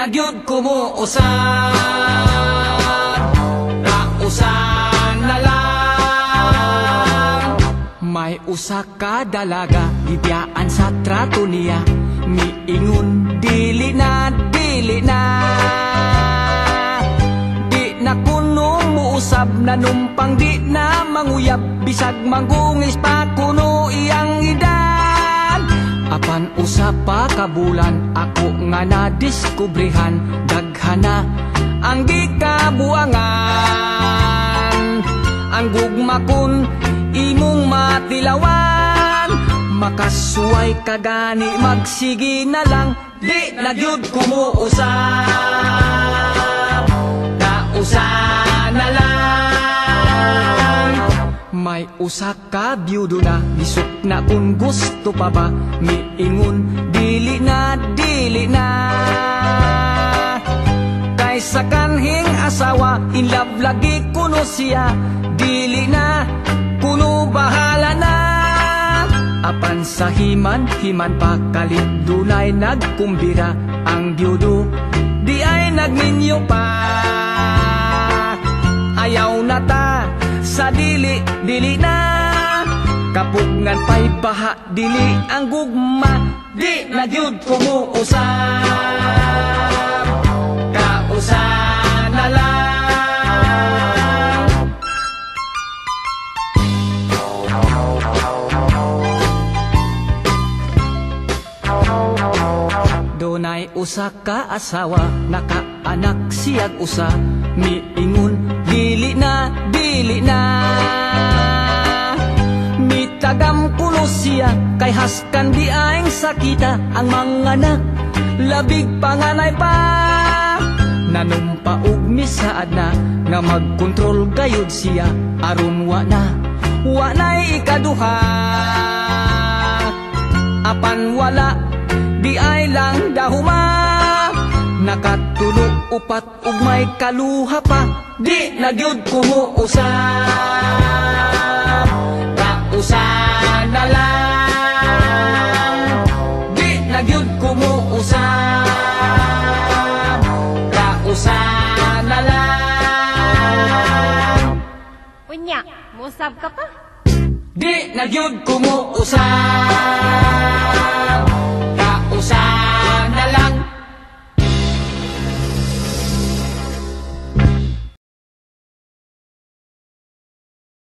nagyud kumuusap. Rausan na lang. May usa ka dalaga, gibiyaan sa trato niya. Miingon, dili na, dili na. Di na kuno muusab, nanumpang di na manguyab. Bisag mangungis pa kuno iyang edad. Apan usa pa kabulan, ako nga nadiskubrihan. Daghana ang di kabuangan. Ang gugma kun imong matilawan. Makasuway ka gani, magsigi na lang. Di na gyud kumuusap. Kausan na lang. May usa ka biyudo na, bisok na kung gusto pa ba. Miingon, dili na, dili na. Kaysa kanhing asawa, in love lagi kuno siya. Dili na, kuno bahala na. Apan sa himan pa kalit dunay nagkumbira. Ang biyudo di ay nagminyo pa. Ayaw na ta sa dili, dili na. Kapugngan pa'y paha, dili ang gugma. Di na gyud kumuusap. Kausan na lang. Dunay usa ka asawa, nakaanak siyag usa. Miingon, dili na, dili na. Mitagam kuno siya, kay haskan di aing sakita. Ang mga anak, labig panganay pa. Nanumpaog misaad na, nga magkontrol gayud siya. Aron wa na'y ikaduha. Apan wala, di ay lang dahuma. Nakatulog upat ug may kaluha pa. Di na gyud kumuusap. Kausan na lang. Di na gyud kumuusap. Kausan na lang. Unya, musab ka pa? Di na gyud kumuusap. Kausan